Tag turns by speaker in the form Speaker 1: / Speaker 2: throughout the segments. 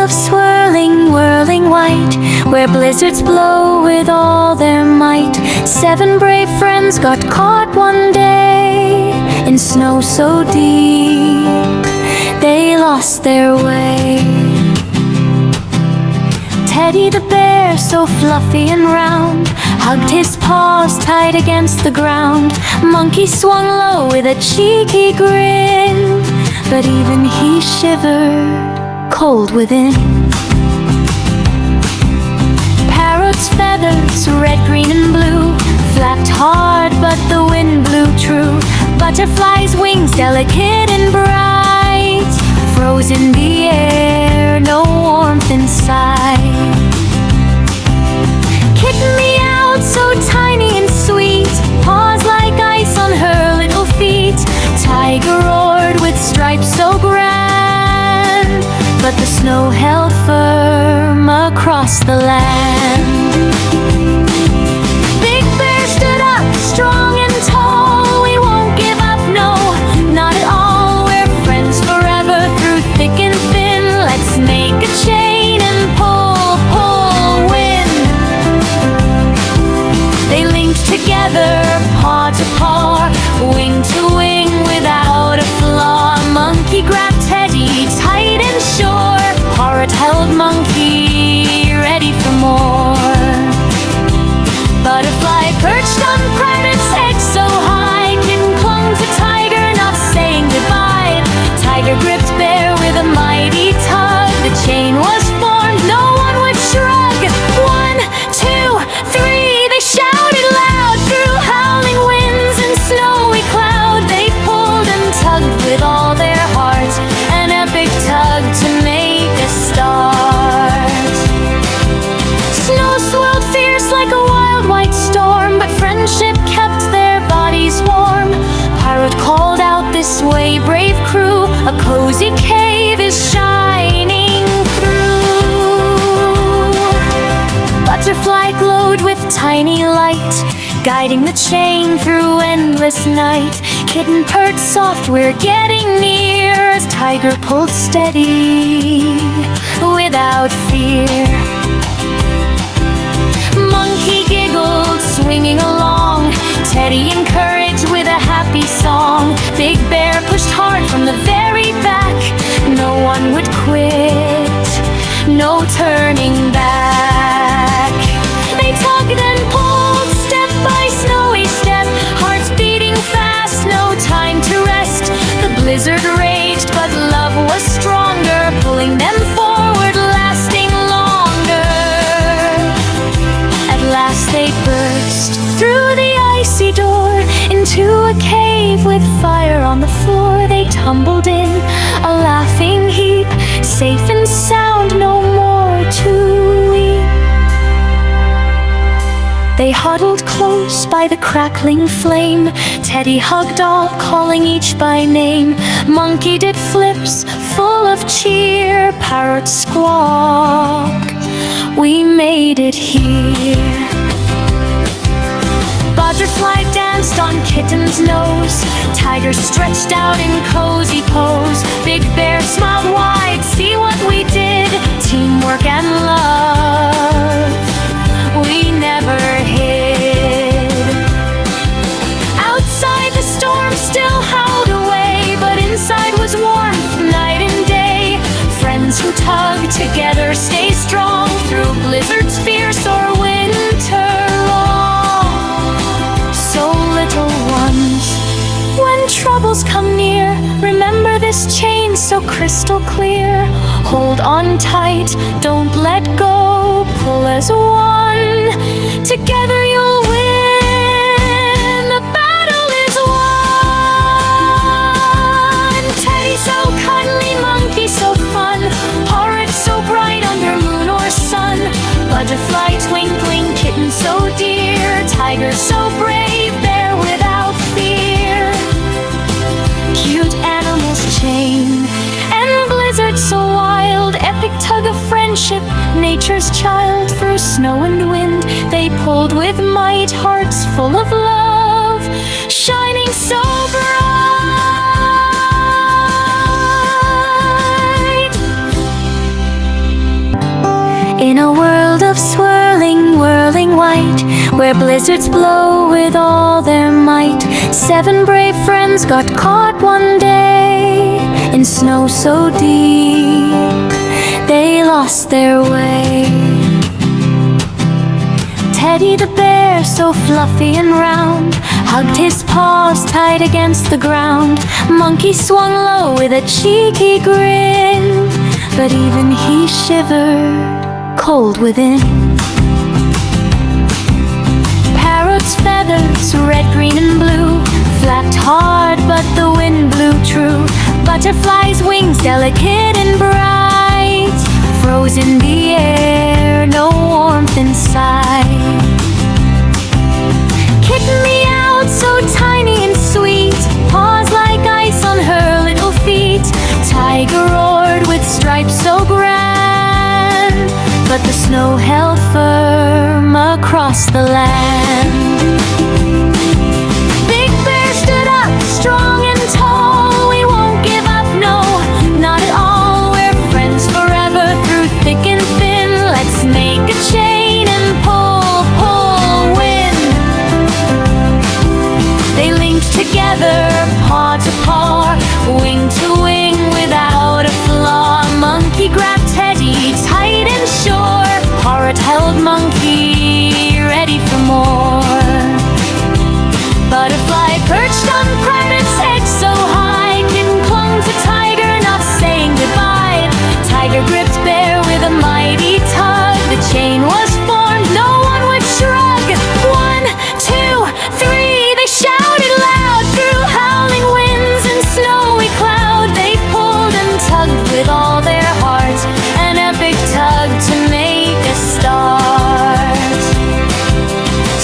Speaker 1: of swirling, whirling white, where blizzards blow with all their might. 7 brave friends got caught one day in snow so deep they lost their way. Teddy the bear, so fluffy and round, hugged his paws tight against the ground. Monkey swung low with a cheeky grin, but even he shivered cold within. Parrot's feathers, red, green, and blue, flapped hard, but the wind blew true. Butterfly's wings, delicate and bright, froze in the air, no warmth inside. Kitten meowed, so tiny and sweet, paws like ice on her little feet. Tiger roared with stripes so grand, but the snow held firm across the land. Big Bear stood up, strong and tall. We won't give up, no, not at all. We're friends forever through thick and thin. Let's make a chain and pull, pull, win. They linked together, paw to paw, wing to wing without a flaw. Monkey grabbed Teddy tight and sure, Parrot held Monkey ready for more. Butterfly perched on Parrot's head so high, Kitten clung to Tiger, not saying goodbye. Tiger gripped Bear with a mighty tug. The chain was formed, no one would shrug. 1, 2, 3, they shouted loud through howling winds and snowy cloud. They pulled and tugged with all their heart, an epic tug to make a start. Snow swirled fierce like a wild white storm, but friendship kept their bodies warm. Parrot called out, "This way, brave crew, a cozy cave is shining through." Butterfly glowed with tiny light, guiding the chain through endless night. Kitten purred soft, "We're getting near," as Tiger pulled steady without fear. Monkey giggled, swinging along, Teddy encouraged with a happy song. Big Bear pushed hard from the very back, no one would quit, no turning back. They tugged and pulled, step by snowy step, hearts beating fast, no time to rest. The blizzard raged, but love was stronger, pulling them forward, lasting longer. At last they burst through the icy door into a cave with fire on the floor. They tumbled in, a laughing heap, safe and sound, no more to weep. They huddled close by the crackling flame. Teddy hugged all, calling each by name. Monkey did flips, full of cheer. Parrot squawk, "We made it here." Butterfly danced on Kitten's nose. Tiger stretched out in cozy pose. Big Bear smiled wide, "See what we did? Teamwork and love, we never hid." Outside the storm still howled away, but inside was warmth night and day. Friends who tug together stay strong through blizzards fierce or winter long. So little ones, when troubles come near, remember this chain so crystal clear. Hold on tight, don't let go, pull as one, together you'll win. The battle is won. Teddy so cuddly, Monkey so fun, Parrot so bright under moon or sun. Butterfly twinkling, Kitten so dear, Tiger so brave, Bear without fear. Cute animals chain and blizzard so wild, epic tug of friendship, nature's child. Through snow and wind they pulled with might, hearts full of love, shining so bright. In a world of swirling, whirling white, where blizzards blow with all their might, 7 brave friends got caught one day in snow so deep they lost their way. Teddy the bear, so fluffy and round, hugged his paws tight against the ground. Monkey swung low with a cheeky grin, but even he shivered cold within. Parrot's feathers, red, green, and blue, flapped hard, but the wind blew true. Butterfly's wings, delicate and bright, froze in the air, no warmth inside. Kitten meowed, so tiny and sweet, paws like ice on her little feet. Tiger roared with stripes so grand, but the snow held firm across the land. Big Bear stood up, strong and tall. We won't give up, no, not at all. We're friends forever through thick and thin. Let's make a chain and pull, pull, win. They linked together, paw to paw, wing to wing without a flaw. Monkey grabbed Teddy tight and sure, Parrot held Monkey ready for more. Butterfly perched on Parrot's head so high, Kitten clung to Tiger, not saying goodbye. Tiger gripped Bear with a mighty tug. The chain was formed, no one would shrug. 1, 2, 3, they shouted loud through howling winds and snowy cloud. They pulled and tugged with all their heart, an epic tug to make a start.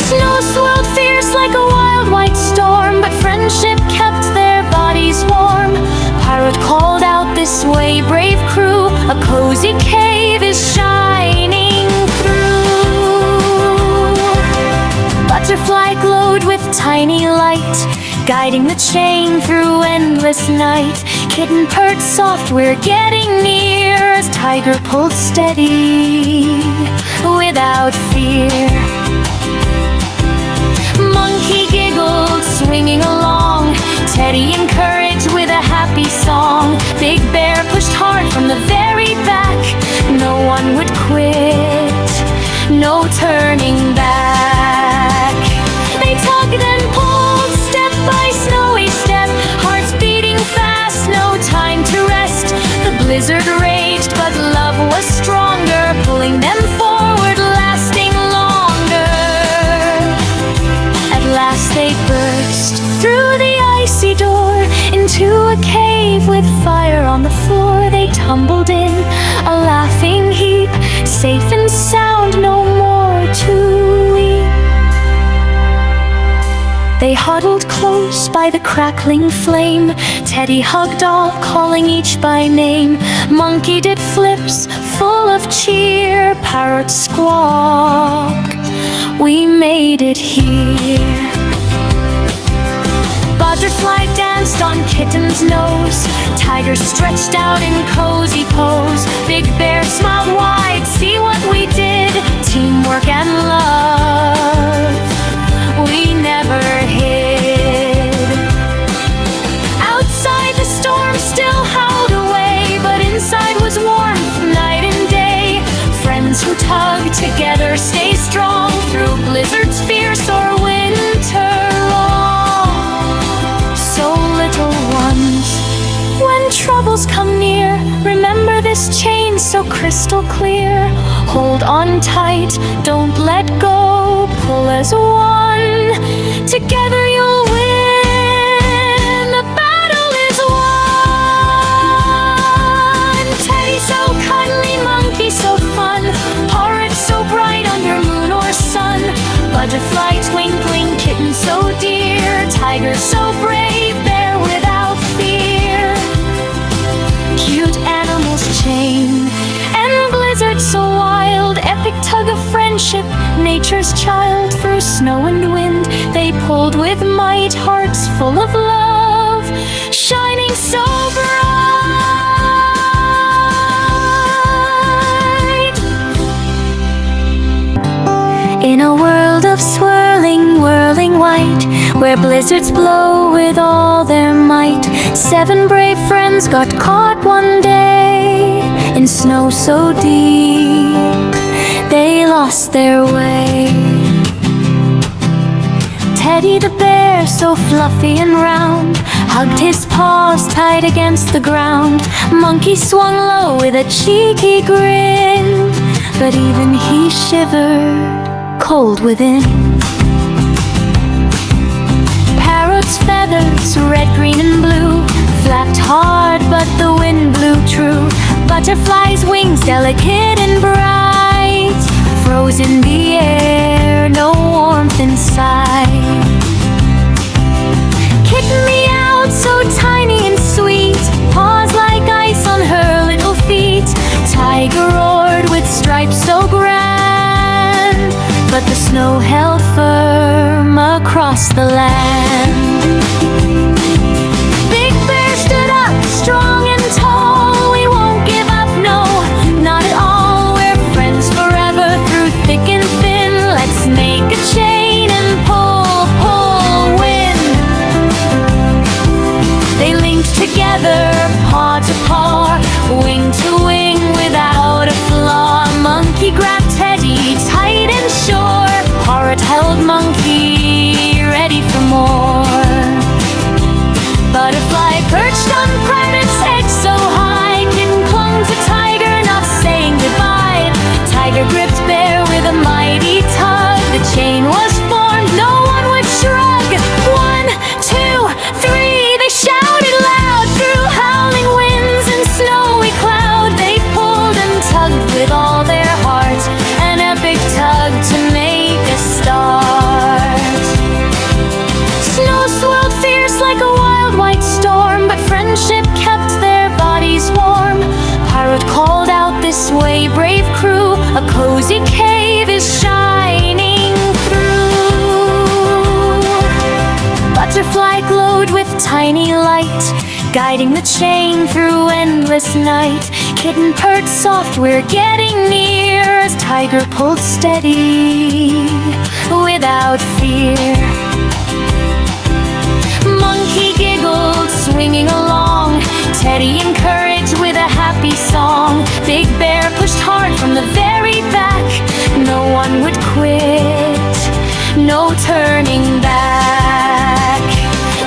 Speaker 1: Snow swirled fierce like a wild white storm, but friendship kept their bodies warm. Pirate called out, "This way, brave crew, a cozy cave is shining through." Butterfly glowed with tiny light, guiding the chain through endless night. Kitten purred soft, "We're getting near," as Tiger pulled steady without fear. Monkey giggled, swinging along, Teddy encouraged with a happy song. Big Bear pushed hard from the very back, no one would quit, no turning back. They tugged and pulled, step by snowy step, hearts beating fast, no time to rest. The blizzard raged, but love was stronger, pulling them forward, lasting longer. At last they burst through the icy door into a cave with fire on the floor. They tumbled in, a laughing heap, safe and sound, no more to weep. They huddled close by the crackling flame. Teddy hugged all, calling each by name. Monkey did flips, full of cheer. Parrot squawked, "We made it here." Butterfly danced on Kitten's nose. Tiger stretched out in cozy pose. Big Bear smiled wide, "See what we did, teamwork and love. We never hid." Outside the storm still howled away, but inside was warmth night and day. Friends who tug together stay strong through blizzards fierce or winter long. So little ones, when troubles come near, remember this chain so crystal clear. Hold on tight, don't let go, pull as one, together you'll win. The battle is won. Teddy so cuddly, Monkey so fun, Parrot so bright under moon or sun. Butterfly twinkling, Kitten so dear, Tiger so brave, Bear without fear. Cute animals chain and blizzard so wild, epic tug of friendship, nature's child. Through snow and wind they pulled with might, hearts full of love, shining so bright. where blizzards blow with all their might. 7 brave friends got caught one day in snow so deep they lost their way. Teddy the bear, so fluffy and round, hugged his paws tight against the ground. Monkey swung low with a cheeky grin, but even he shivered cold within. Parrot's feathers, red, green, and blue, flapped hard, but the wind blew true. Butterfly's wings, delicate and bright, froze in the air, no warmth inside. Kitten meowed, so tiny and sweet, paws like ice on her little feet. Tiger roared with stripes so grand, but the snow held firm across the land. Big Bear stood up, strong and tall. We won't give up, no, not at all. We're friends forever through thick and thin. Let's make a chain and pull, pull, win. They linked together, paw to paw, wing to wing without a flaw. Monkey grabbed Teddy tight and sure. Parrot held Monkey, ready for more. Butterfly perched on Parrot's head so high, Kitten clung to Tiger, not saying goodbye. Tiger gripped Bear with a mighty tug. The chain was formed, no one would shrug. 1, 2, 3, they shouted loud through howling winds and snowy cloud. They pulled and tugged with all their heart, an epic tug to make a start. Snow swirled fierce like a wild white storm, but friendship kept their bodies warm. Parrot called out, "This way, brave crew, a cozy cave is shining through." Butterfly glowed with tiny light, guiding the chain through endless night. Kitten purred soft, "We're getting near," as Tiger pulled steady without fear. Monkey giggled, swinging along, Teddy encouraged with a happy song. Big Bear pushed hard from the very back, no one would quit, no turning back.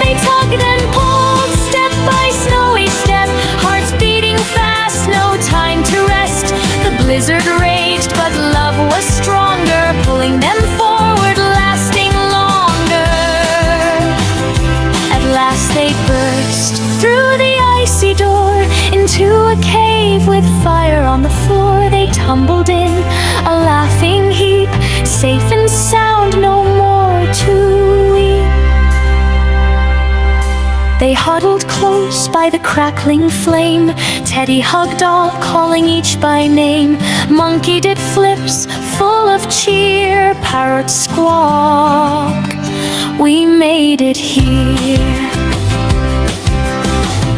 Speaker 1: They tugged and pulled, step by snowy step, hearts beating fast, no time to rest. The blizzard raged, but love was stronger, pulling them forward, lasting longer. At last they burst through the icy door into a cave with fire on the floor. They tumbled in, a laughing heap, safe and sound, no more to weep. They huddled close by the crackling flame. Teddy hugged all, calling each by name. Monkey did flips, full of cheer. Parrot squawked, "We made it here."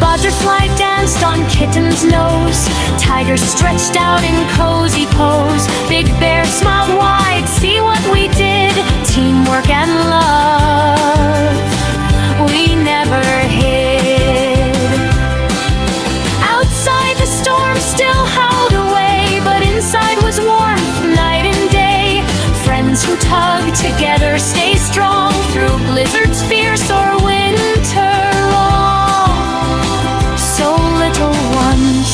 Speaker 1: Butterfly danced on Kitten's nose. Tiger stretched out in cozy pose. Big Bear smiled wide, "See what we did, teamwork and love, we never hid." Outside the storm still howled away, but inside was warmth night and day. Friends who tug together stay strong through blizzards fierce or winter long. So little ones,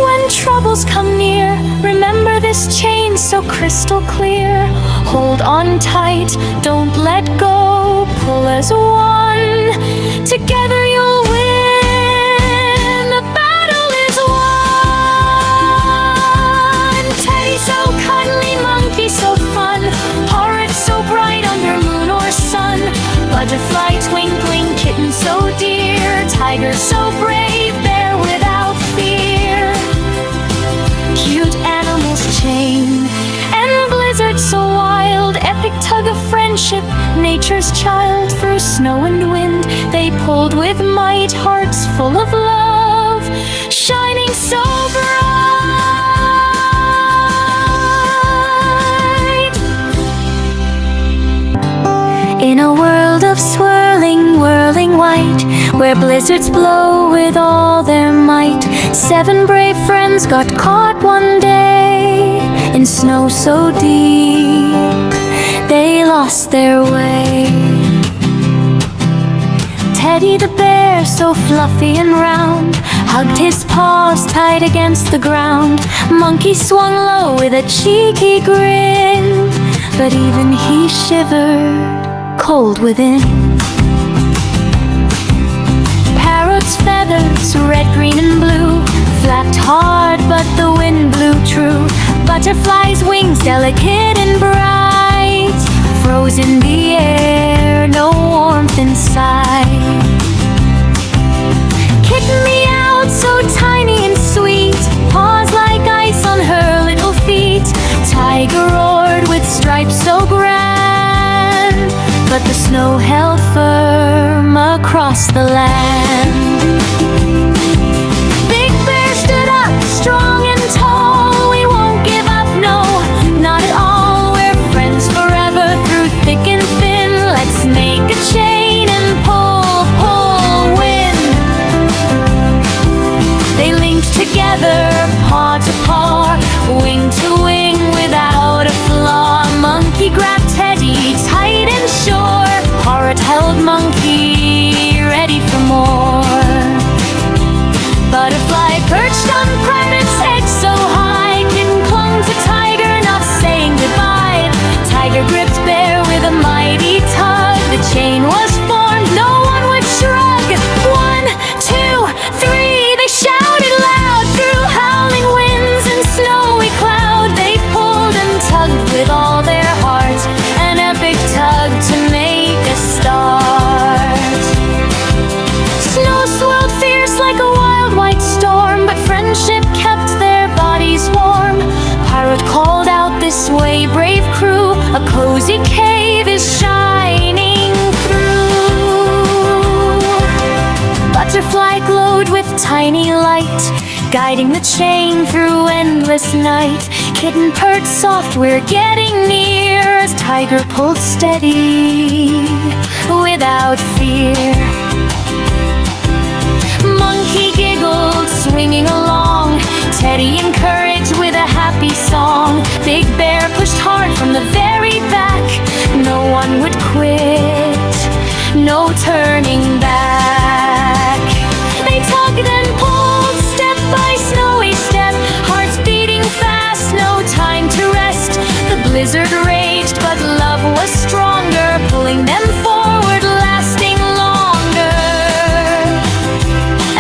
Speaker 1: when troubles come near, remember this chain so crystal clear. Hold on tight, don't let go, pull as one, together you'll win. The battle is won. Teddy so cuddly, Monkey so fun, Parrot so bright under moon or sun. Butterfly twinkling, Kitten so dear, Tiger so brave, Bear without fear. Cute animals chain and blizzard so wild, epic tug of friendship, nature's child. Through snow and wind they pulled with might, hearts full of love, shining so bright. In a world of swirl where blizzards blow with all their might. 7 brave friends got caught one day in snow so deep they lost their way. Teddy the bear, so fluffy and round, hugged his paws tight against the ground. Monkey swung low with a cheeky grin, but even he shivered cold within. Parrot's feathers, red, green, and blue, flapped hard, but the wind blew true. Butterfly's wings, delicate and bright, froze in the air, no warmth inside. Kitten meowed, so tiny and sweet, paws like ice on her little feet. Tiger roared with stripes so grand, but the snow held firm across the land. Big Bear stood up, strong and tall. We won't give up, no, not at all. We're friends forever through thick and thin. Let's make a chain and pull, pull, win. They linked together, paw to paw, wing to wing without a flaw. Monkey grabbed Teddy tight and sure, Parrot held Monkey ready for more. Butterfly perched on Parrot's head so high, Kitten clung to Tiger, not saying goodbye. Tiger gripped Bear with a mighty tug. The chain was formed, no one would shrug. 1, 2, 3, they shouted loud through howling winds and snowy cloud. They pulled and tugged with all their heart, an epic tug to make a start. Snow swirled fierce like a wild white storm, but friendship kept their bodies warm. Parrot called out, "This way, brave crew, a cozy cave is shining through." Butterfly glowed with tiny light, guiding the chain through endless night. Kitten purred soft, "We're getting near," as Tiger pulled steady without fear. Monkey giggled, swinging along, Teddy encouraged with a happy song. Big Bear pushed hard from the very back, no one would quit, no turning back. They tugged and pulled, step by snowy step, hearts beating fast, no time to rest. The blizzard raged, but love was stronger, pulling them forward, lasting longer.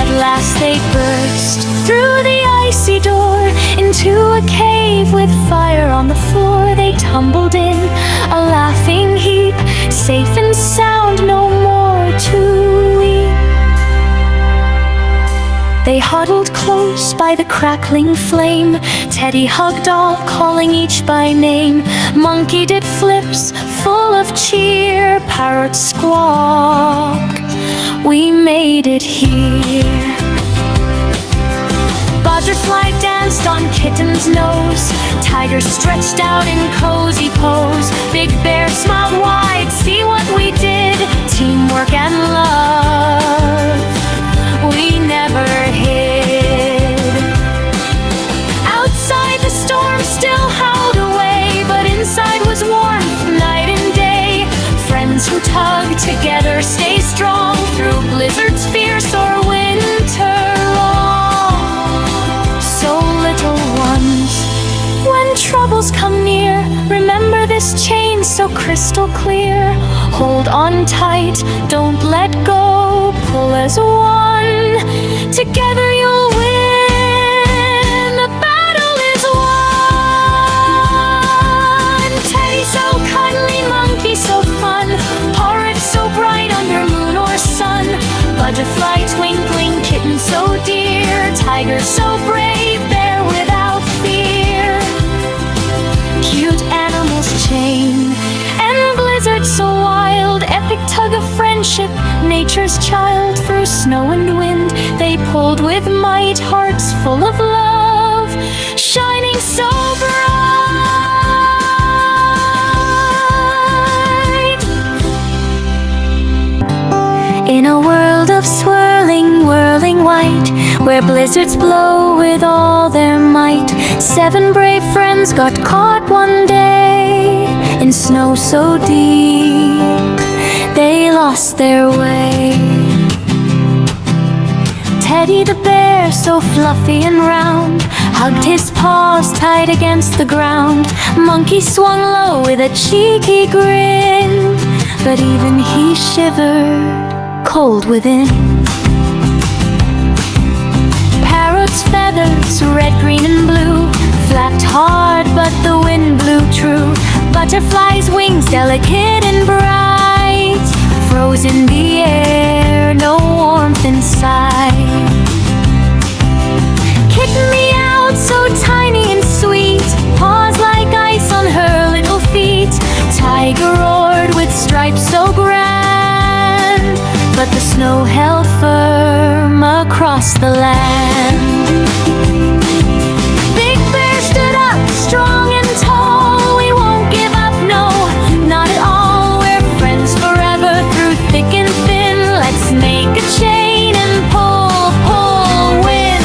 Speaker 1: At last they burst through the icy door into a cave with fire on the floor. They tumbled in, a laughing heap, safe and sound, no more to weep. They huddled close by the crackling flame. Teddy hugged all, calling each by name. Monkey did flips, full of cheer. Parrot squawk, "We made it here." Butterfly danced on Kitten's nose. Tiger stretched out in cozy pose. Big Bear smiled wide, "See what we did? Teamwork and love, we never hid." Outside the storm still howled away, but inside was warmth night and day. Friends who tug together stay strong through blizzards fierce or winter long. So little ones, when troubles come near, remember this chain so crystal clear. Hold on tight, don't let go, pull as one, together you'll win. The battle is won. Teddy so cuddly, Monkey so fun, Parrot so bright under moon or sun. Butterfly twinkling, Kitten so dear, Tiger so brave, Bear without fear. Cute animals chain and blizzard so wild, epic tug of friendship, nature's child. Through snow and wind they pulled with might, hearts full of love, shining so bright. In a world of swirl where blizzards blow with all their might. 7 brave friends got caught one day in snow so deep they lost their way. Teddy the bear, so fluffy and round, hugged his paws tight against the ground. Monkey swung low with a cheeky grin, but even he shivered cold within. Parrot's feathers, red, green, and blue, flapped hard, but the wind blew true. Butterfly's wings, delicate and bright, froze in the air, no warmth inside. Kitten meowed, so tiny and sweet, paws like ice on her little feet. Tiger roared with stripes so grand, but the snow held firm across the land. Big Bear stood up, strong and tall. We won't give up, no, not at all. We're friends forever through thick and thin. Let's make a chain and pull, pull, win.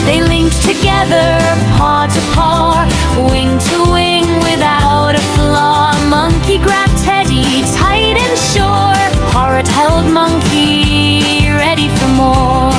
Speaker 1: They linked together, paw to paw, wing to wing without a flaw. Monkey grabbed Teddy tight and sure. Parrot held Monkey, ready for more.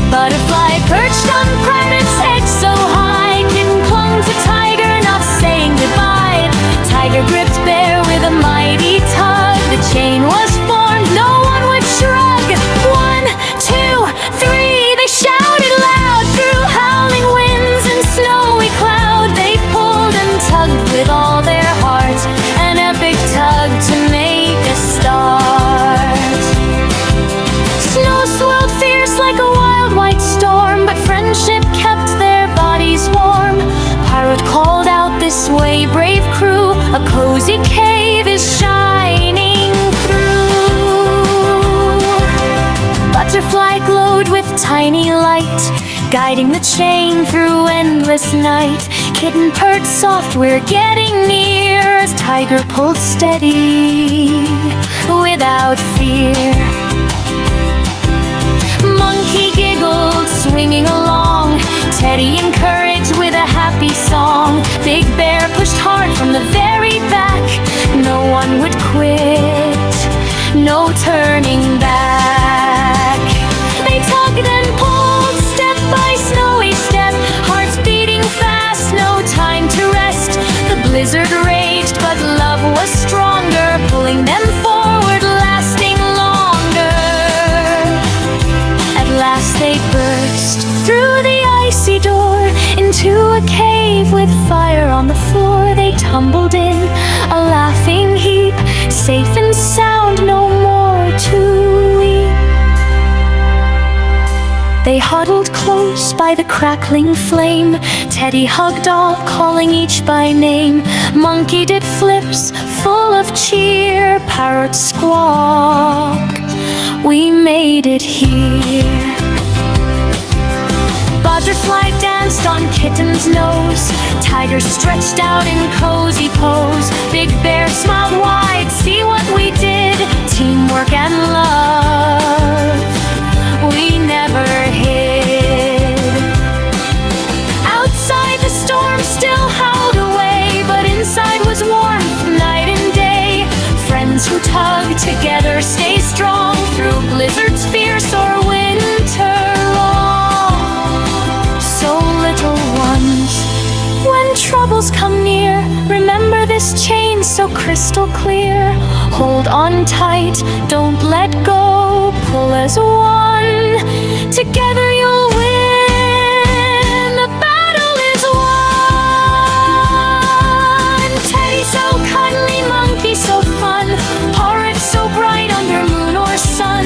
Speaker 1: Butterfly perched on Parrot's head so high, Kitten clung to Tiger, not saying goodbye. Tiger gripped Bear with a mighty tug. The chain was formed, no one would shrug. 1, 2, 3, they shouted loud through howling winds and snowy cloud. They pulled and tugged with all their heart, an epic tug to make a start. Snow swirled fierce like a wild white storm, but friendship kept their bodies warm. Pirate called out, "This way, brave crew, a cozy cave is shining through." Butterfly glowed with tiny light, guiding the chain through endless night. Kitten purred soft, "We're getting near," as Tiger pulled steady without fear. Monkey giggled, swinging along, Teddy encouraged with a happy song. Big Bear pushed hard from the very back, no one would quit, no turning back. They tugged and pulled, step by snowy step, hearts beating fast, no time to rest. The blizzard raged, but love was stronger, pulling them forward, lasting longer. At last they burst through the icy door into a cave with fire on the floor. They tumbled in, a laughing heap, safe and sound, no more to weep. They huddled close by the crackling flame. Teddy hugged all, calling each by name. Monkey did flips, full of cheer. Parrot squawked, "We made it here." Butterfly danced on Kitten's nose. Tiger stretched out in cozy pose. Big Bear smiled wide, "See what we did, teamwork and love, we never hid." Outside the storm still howled away, but inside was warmth night and day. Friends who tug together stay strong through blizzards fierce or winter long. So little ones, when troubles come near, remember this chain so crystal clear. Hold on tight, don't let go, pull as one, together you'll win. The battle is won. Teddy so cuddly, Monkey so fun, Parrot so bright under moon or sun.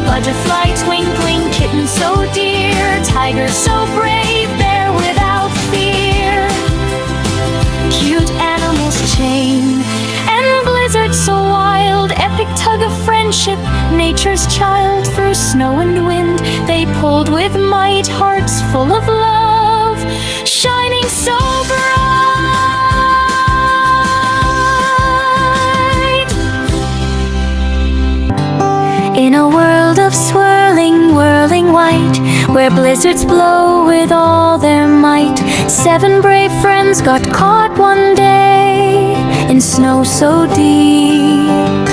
Speaker 1: Butterfly twinkling, Kitten so dear, Tiger so brave, Bear without fear. Cute animals chain, and blizzard so wild, epic tug of friendship, nature's child. Through snow and wind they pulled with might, hearts full of love, shining so bright. In a world of swirl where blizzards blow with all their might. 7 brave friends got caught one day in snow so deep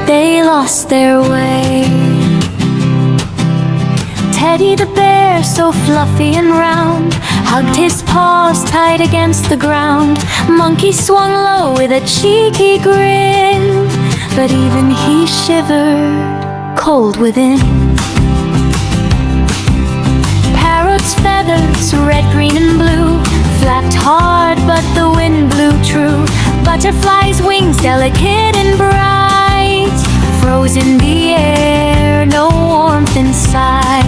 Speaker 1: they lost their way. Teddy the bear, so fluffy and round, hugged his paws tight against the ground. Monkey swung low with a cheeky grin, but even he shivered cold within. Parrot's feathers, red, green, and blue, flapped hard, but the wind blew true. Butterfly's wings, delicate and bright, froze in the air, no warmth inside.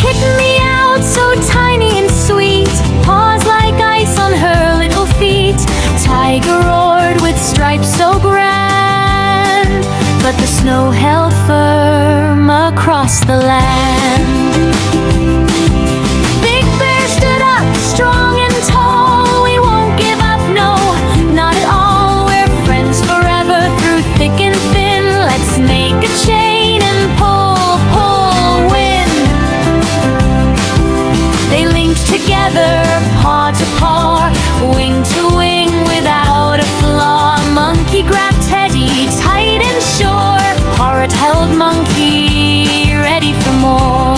Speaker 1: Kitten meowed, so tiny and sweet, paws like ice on her little feet. Tiger roared with stripes so grand, but the snow held firm across the land. Big Bear stood up, strong and tall. We won't give up, no, not at all. We're friends forever through thick and thin. Let's make a chain and pull, pull, win. They linked together, paw to paw, wing to wing without a flaw. Monkey grabbed Teddy tight and sure. Parrot held Monkey, ready for more.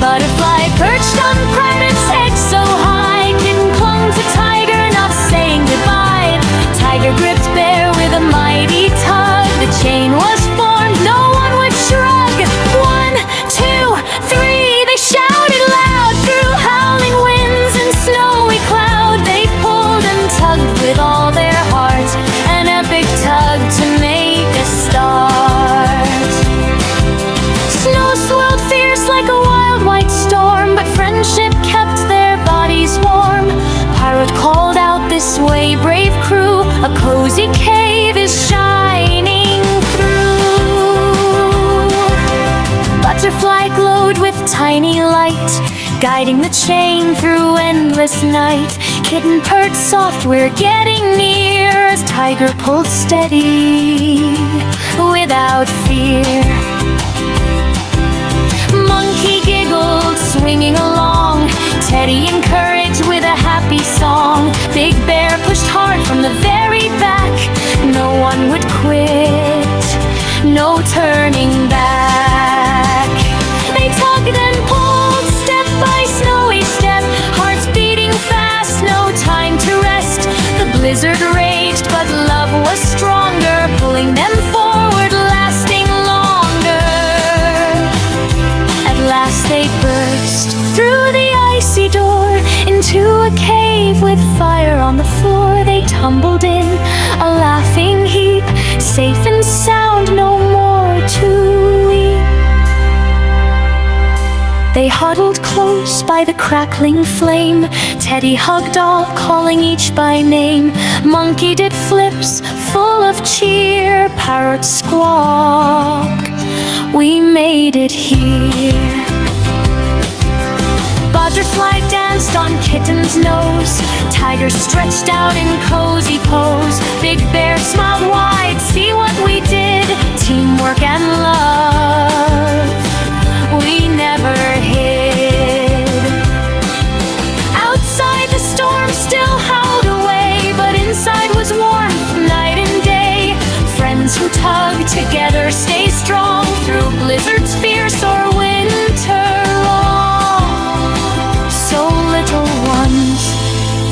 Speaker 1: Butterfly perched on Parrot's head so high, Kitten clung to Tiger, not saying goodbye. Tiger gripped Bear with a mighty tug. The chain was formed, no one would shrug. 1, 2, 3, they shouted loud through howling winds and snowy cloud. They pulled and tugged with all their heart, an epic tug to make a start. Snow swirled fierce like a wild white storm, but friendship kept their bodies warm. Pirate called out, "This way, brave crew, a cozy cave is shining through." Butterfly glowed with tiny light, guiding the chain through endless night. Kitten purred soft, "We're getting near," as Tiger pulled steady without fear. Monkey giggled, swinging along, Teddy encouraged with a happy song. Big Bear pushed hard from the very back, no one would quit, no turning back. They tugged and pulled, step by snowy step, hearts beating fast, no time to rest. The blizzard raged, but love was stronger, pulling them forward, lasting longer. At last they burst through the icy door into a cave with fire on the floor. They tumbled in, a laughing heap, safe and sound, no more to weep. They huddled close by the crackling flame. Teddy hugged all, calling each by name. Monkey did flips, full of cheer. Parrot squawked, "We made it here." Butterfly danced on Kitten's nose. Tiger stretched out in cozy pose. Big Bear smiled wide, "See what we did, teamwork and love. We never hid." Outside the storm still howled away, but inside was warmth night and day. Friends who tug together stay strong through blizzards fierce or winter long. So little ones,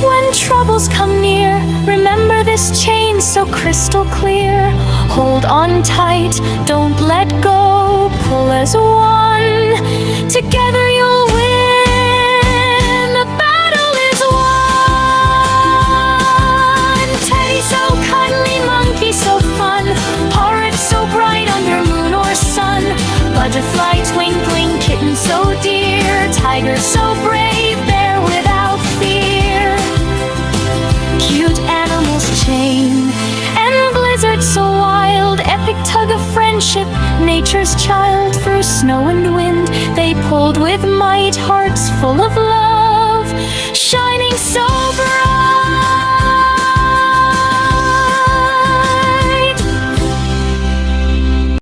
Speaker 1: when troubles come near, remember this chain so crystal clear. Hold on tight, don't let go, pull as one, together you'll win. The battle is won. Teddy so cuddly, Monkey so fun, Parrot so bright under moon or sun. Butterfly twinkling, Kitten so dear, Tiger so brave, Bear without fear. Cute animals chain and blizzard so wild, epic tug of friendship, nature's child. Through snow and wind they pulled with might, hearts full of love, shining so bright.